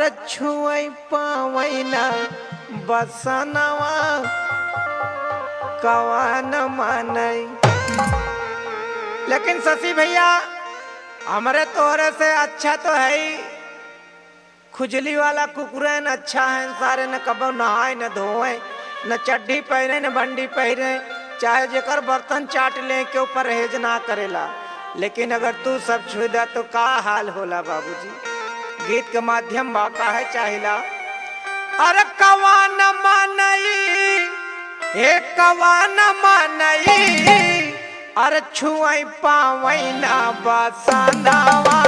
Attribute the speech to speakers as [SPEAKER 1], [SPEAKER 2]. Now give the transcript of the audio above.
[SPEAKER 1] अरे छुई पावैना बसनवा कवन मनई। लेकिन शशि भैया हमारे तोहरे से अच्छा तो है ही खुजली वाला कुकुरन अच्छा है। सारे न कबो नहाए न धोए न चड्डी पहने न बंडी पहने, चाहे जेकर बर्तन चाट ले के ऊपर परहेज ना करेला। लेकिन अगर तू सब छू दा तो का हाल होला बाबूजी। गीत के माध्यम बाका है चाहिला। अरे कवान मनई हे कवान मनई, अरे छुई पावैना बसनवा